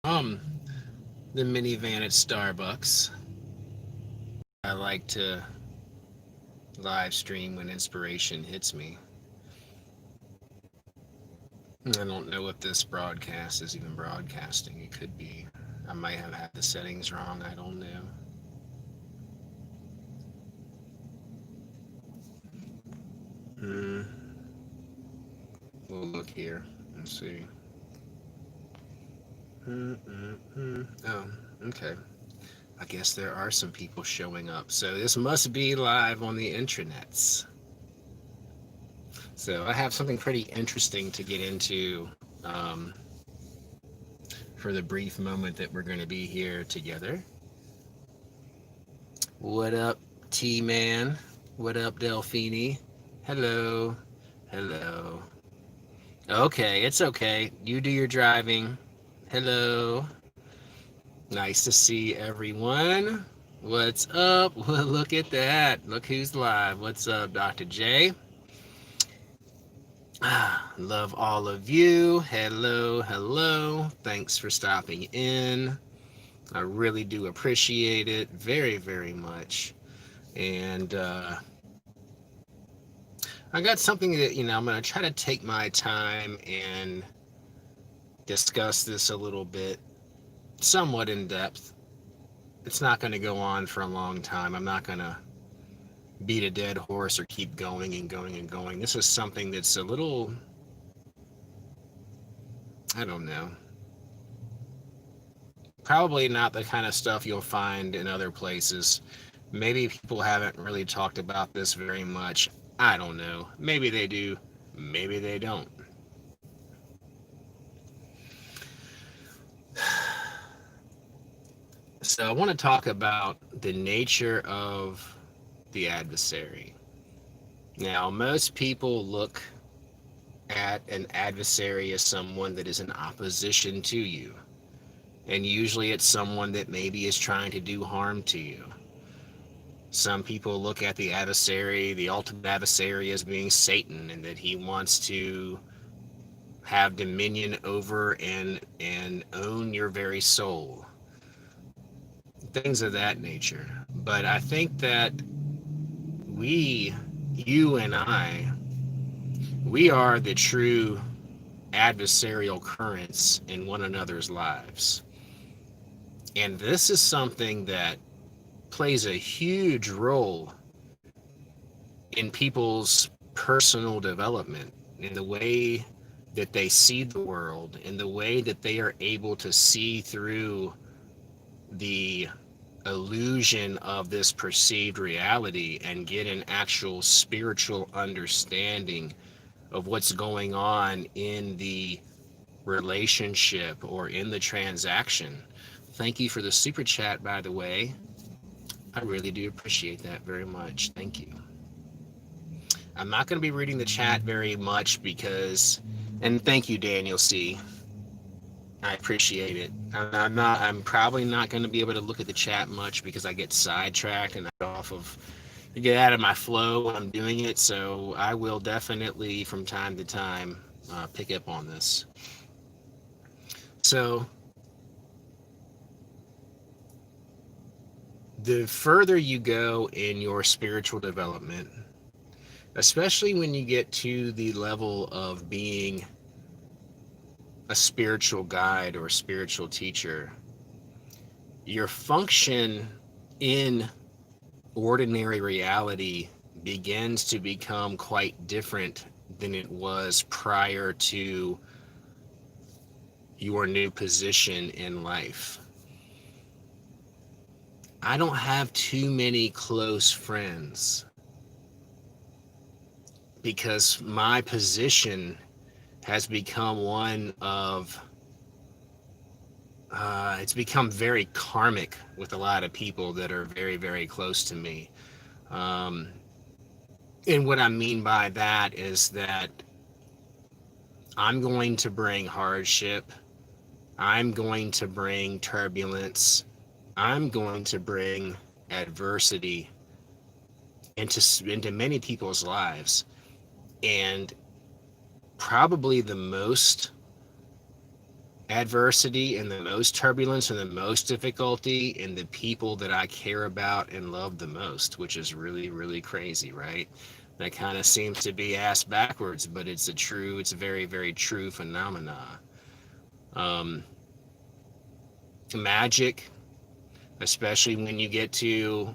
Um, the minivan at Starbucks. I like to live stream when inspiration hits me. I don't know if this broadcast is even broadcasting. It could be. I might have had the settings wrong. I don't know. Hmm. We'll look here and see. Oh, okay. I guess there are some people showing up. So this must be live on the intranets. So I have something pretty interesting to get into um, for the brief moment that we're going to be here together. What up, T Man? What up, Delphini? Hello. Hello. Okay, it's okay. You do your driving. Hello. Nice to see everyone. What's up? Well, look at that. Look who's live. What's up, Dr. J? Love all of you. Hello, hello. Thanks for stopping in. I really do appreciate it very, very much. And I got something that, I'm going to try to take my time and discuss this a little bit, somewhat in depth. It's not going to go on for a long time. I'm not going to beat a dead horse or keep going and going and going. This is something that's a little, I don't know, probably not the kind of stuff you'll find in other places. Maybe people haven't really talked about this very much. I don't know. Maybe they do. Maybe they don't. So I want to talk about the nature of the adversary. Now, most people look at an adversary as someone that is in opposition to you. And usually it's someone that maybe is trying to do harm to you. Some people look at the adversary, the ultimate adversary, as being Satan, and that he wants to have dominion over and own your very soul. Things of that nature. But I think that we, you and I, we are the true adversarial currents in one another's lives. And this is something that plays a huge role in people's personal development, in the way that they see the world, in the way that they are able to see through the illusion of this perceived reality and get an actual spiritual understanding of what's going on in the relationship or in the transaction. Thank you for the super chat, by the way. I really do appreciate that very much. Thank you. I'm not going to be reading the chat very much because, and thank you, Daniel C. I appreciate it. I'm probably not going to be able to look at the chat much because I get sidetracked and I get out of my flow when I'm doing it. So I will definitely, from time to time, pick up on this. So the further you go in your spiritual development, especially when you get to the level of being a spiritual guide or a spiritual teacher, your function in ordinary reality begins to become quite different than it was prior to your new position in life. I don't have too many close friends because my position has become one of it's become very karmic with a lot of people that are very, very close to me. Um, and what I mean by that is that I'm going to bring hardship. I'm going to bring turbulence. I'm going to bring adversity into many people's lives. And probably the most adversity and the most turbulence and the most difficulty in the people that I care about and love the most, which is really, really crazy, right? That kind of seems to be asked backwards, but it's a very, very true phenomena. Um, Magic, especially when you get to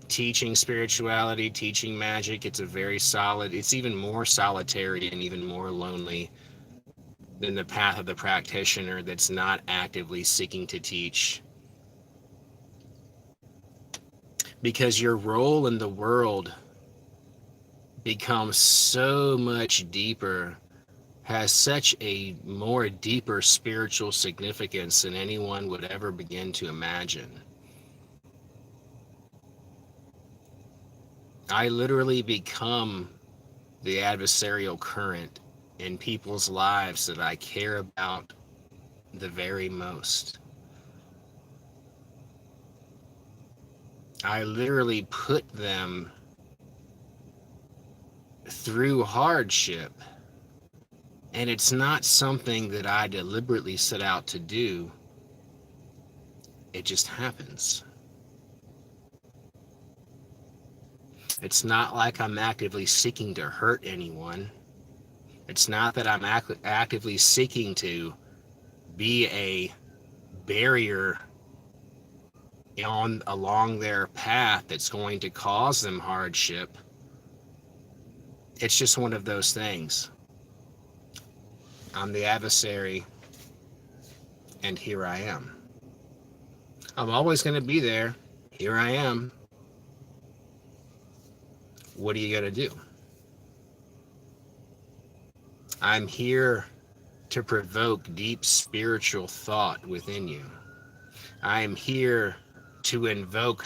teaching spirituality, teaching magic, it's even more solitary and even more lonely than the path of the practitioner that's not actively seeking to teach. Because your role in the world becomes so much deeper, has such a more deeper spiritual significance than anyone would ever begin to imagine. I literally become the adversarial current in people's lives that I care about the very most. I literally put them through hardship, and it's not something that I deliberately set out to do. It just happens. It's not like I'm actively seeking to hurt anyone. It's not that I'm actively seeking to be a barrier along their path that's going to cause them hardship. It's just one of those things. I'm the adversary, and here I am. I'm always going to be there. Here I am. What are you going to do? I'm here to provoke deep spiritual thought within you. I am here to invoke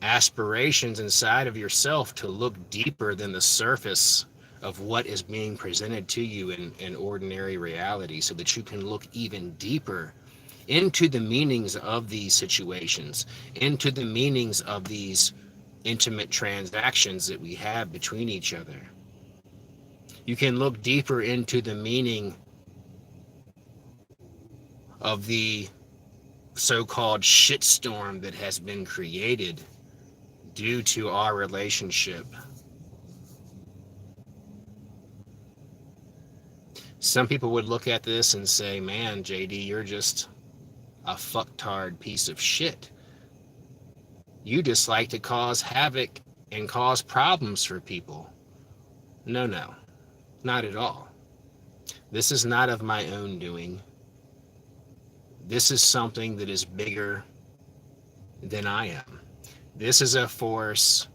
aspirations inside of yourself to look deeper than the surface of what is being presented to you in ordinary reality, so that you can look even deeper into the meanings of these situations, into the meanings of these intimate transactions that we have between each other. You can look deeper into the meaning of the so-called shitstorm that has been created due to our relationship. Some people would look at this and say, man, JD, you're just a fucktard piece of shit. You just like to cause havoc and cause problems for people. No, not at all. This is not of my own doing. This is something that is bigger than I am. This is a force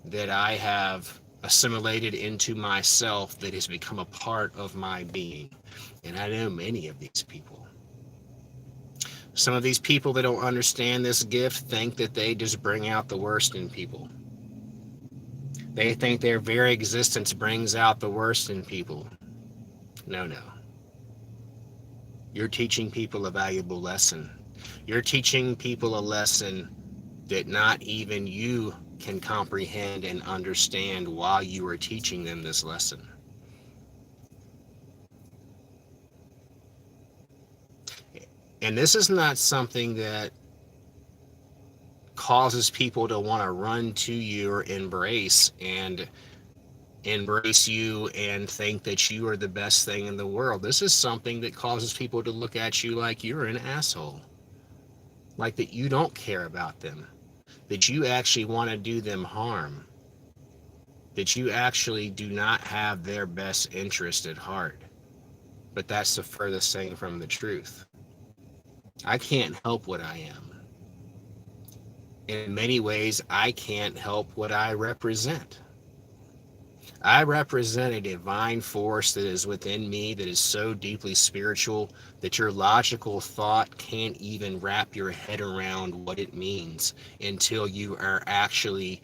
that I have assimilated into myself that has become a part of my being. And I know many of these people. Some of these people that don't understand this gift think that they just bring out the worst in people. They think their very existence brings out the worst in people. No. You're teaching people a valuable lesson. You're teaching people a lesson that not even you can comprehend and understand while you are teaching them this lesson. And this is not something that causes people to want to run to you or embrace you and think that you are the best thing in the world. This is something that causes people to look at you like you're an asshole. Like that you don't care about them. That you actually want to do them harm. That you actually do not have their best interest at heart. But that's the furthest thing from the truth. I can't help what I am. In many ways, I can't help what I represent. I represent a divine force that is within me that is so deeply spiritual that your logical thought can't even wrap your head around what it means until you are actually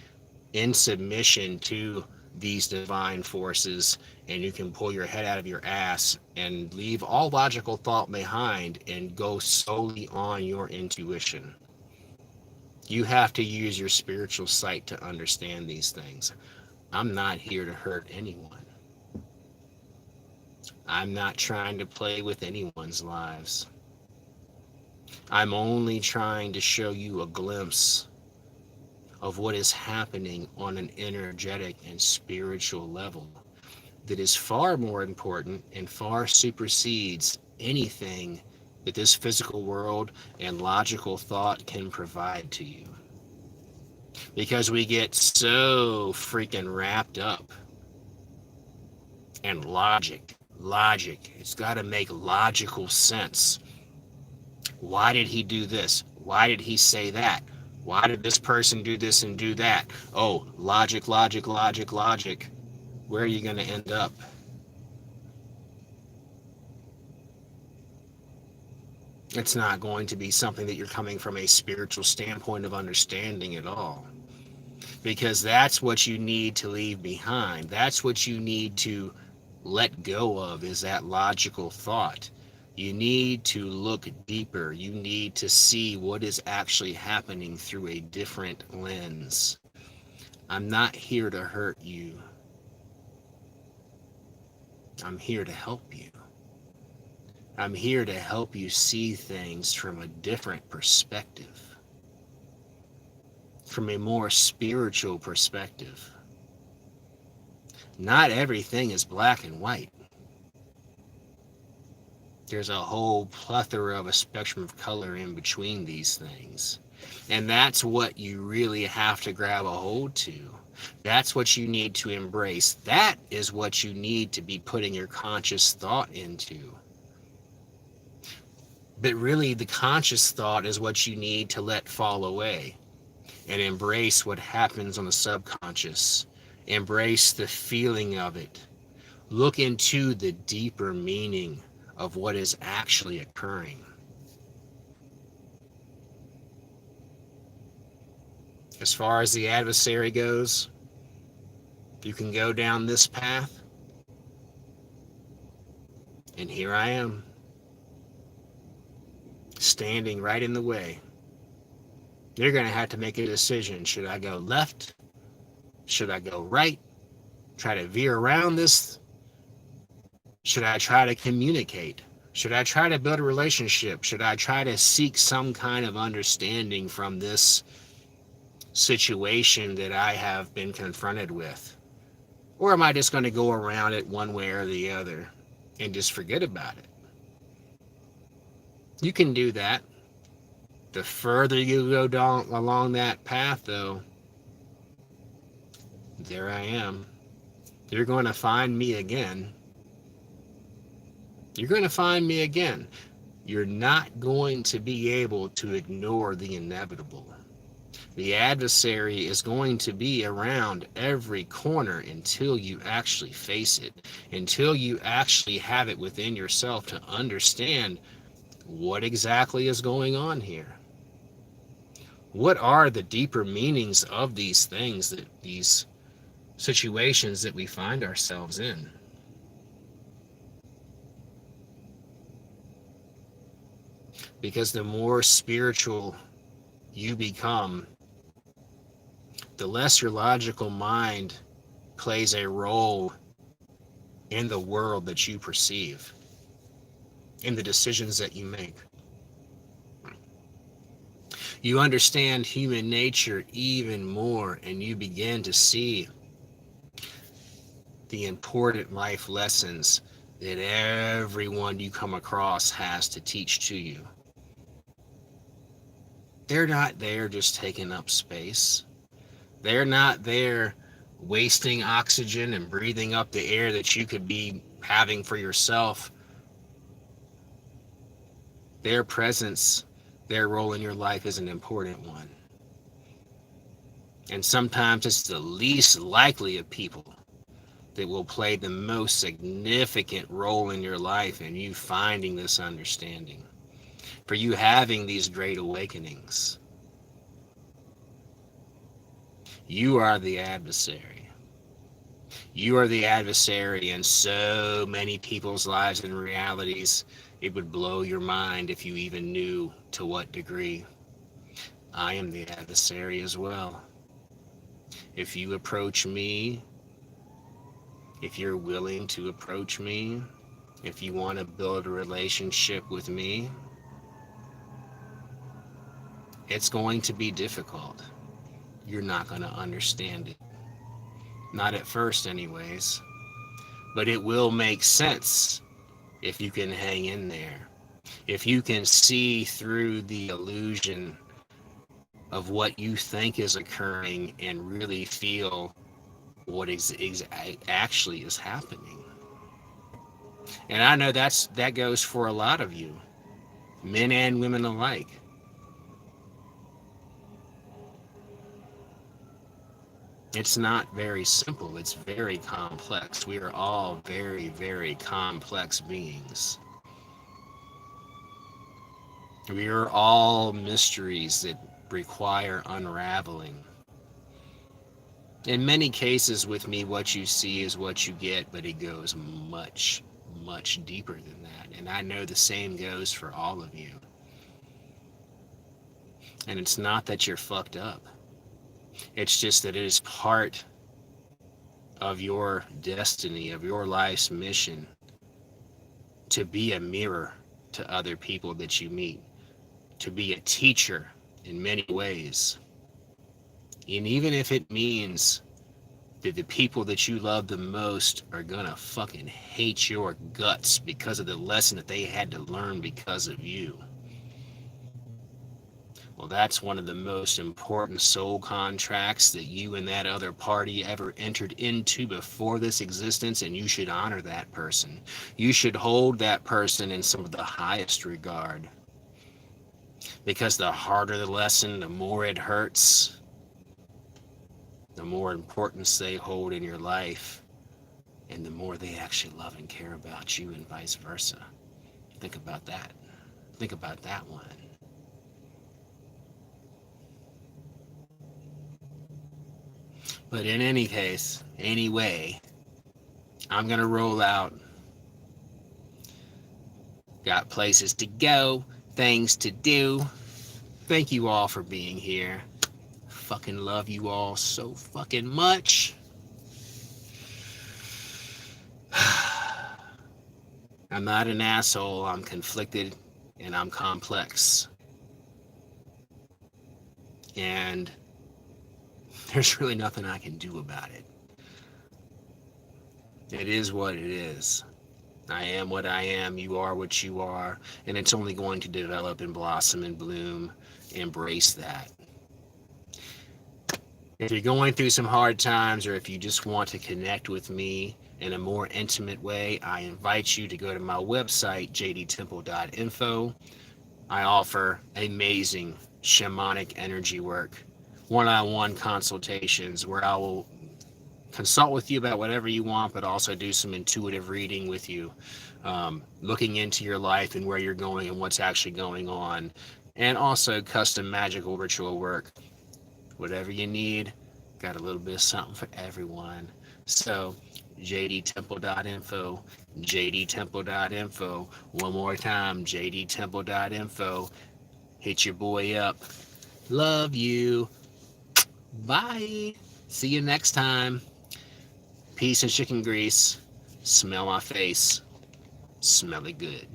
in submission to these divine forces, and you can pull your head out of your ass and leave all logical thought behind and go solely on your intuition. You have to use your spiritual sight to understand these things. I'm not here to hurt anyone. I'm not trying to play with anyone's lives. I'm only trying to show you a glimpse of what is happening on an energetic and spiritual level that is far more important and far supersedes anything that this physical world and logical thought can provide to you. Because we get so freaking wrapped up in logic. It's got to make logical sense. Why did he do this? Why did he say that? Why did this person do this and do that? Oh, logic. Where are you going to end up? It's not going to be something that you're coming from a spiritual standpoint of understanding at all. Because that's what you need to leave behind. That's what you need to let go of, is that logical thought. You need to look deeper. You need to see what is actually happening through a different lens. I'm not here to hurt you. I'm here to help you. I'm here to help you see things from a different perspective, from a more spiritual perspective. Not everything is black and white. There's a whole plethora of a spectrum of color in between these things. And that's what you really have to grab a hold to. That's what you need to embrace. That is what you need to be putting your conscious thought into. But really, the conscious thought is what you need to let fall away and embrace what happens on the subconscious. Embrace the feeling of it. Look into the deeper meaning of what is actually occurring. As far as the adversary goes, you can go down this path, and here I am, standing right in the way. You're going to have to make a decision. Should I go left? Should I go right? Try to veer around this? Should I try to communicate? Should I try to build a relationship? Should I try to seek some kind of understanding from this situation that I have been confronted with? Or am I just going to go around it one way or the other and just forget about it? You can do that. The further you go down along that path, though, there I am. You're going to find me again. You're going to find me again. You're not going to be able to ignore the inevitable. The adversary is going to be around every corner until you actually face it, until you actually have it within yourself to understand what exactly is going on here. What are the deeper meanings of these things, that these situations that we find ourselves in? Because the more spiritual you become, the less your logical mind plays a role in the world that you perceive, in the decisions that you make. You understand human nature even more, and you begin to see the important life lessons that everyone you come across has to teach to you. They're not there just taking up space. They're not there wasting oxygen and breathing up the air that you could be having for yourself. Their presence, their role in your life is an important one. And sometimes it's the least likely of people that will play the most significant role in your life, and you finding this understanding, for you having these great awakenings. You are the adversary. You are the adversary in so many people's lives and realities. It would blow your mind if you even knew to what degree. I am the adversary as well. If you approach me, if you're willing to approach me, If you want to build a relationship with me, it's going to be difficult. You're not going to understand it. Not at first, anyways. But it will make sense if you can hang in there. If you can see through the illusion of what you think is occurring and really feel what actually is happening. And I know that goes for a lot of you, men and women alike. It's not very simple. It's very complex. We are all very, very complex beings. We are all mysteries that require unraveling. In many cases with me, what you see is what you get, but it goes much, much deeper than that. And I know the same goes for all of you. And it's not that you're fucked up. It's just that it is part of your destiny, of your life's mission, to be a mirror to other people that you meet, to be a teacher in many ways. And even if it means that the people that you love the most are gonna fucking hate your guts because of the lesson that they had to learn because of you. Well, that's one of the most important soul contracts that you and that other party ever entered into before this existence, and you should honor that person. You should hold that person in some of the highest regard. Because the harder the lesson, the more it hurts, the more importance they hold in your life, and the more they actually love and care about you, and vice versa. Think about that. Think about that one. But in any case, anyway, I'm going to roll out. Got places to go, things to do. Thank you all for being here. Fucking love you all so fucking much. I'm not an asshole. I'm conflicted and I'm complex. And there's really nothing I can do about it. It is what it is. I am what I am. You are what you are. And it's only going to develop and blossom and bloom. Embrace that. If you're going through some hard times, or if you just want to connect with me in a more intimate way, I invite you to go to my website, jdtemple.info. I offer amazing shamanic energy work, one-on-one consultations where I will consult with you about whatever you want, but also do some intuitive reading with you, looking into your life and where you're going and what's actually going on, and also custom magical ritual work. Whatever you need, got a little bit of something for everyone. So jdtemple.info, jdtemple.info. One more time, jdtemple.info. Hit your boy up. Love you. Bye. See you next time. Peace and chicken grease. Smell my face. Smell it good.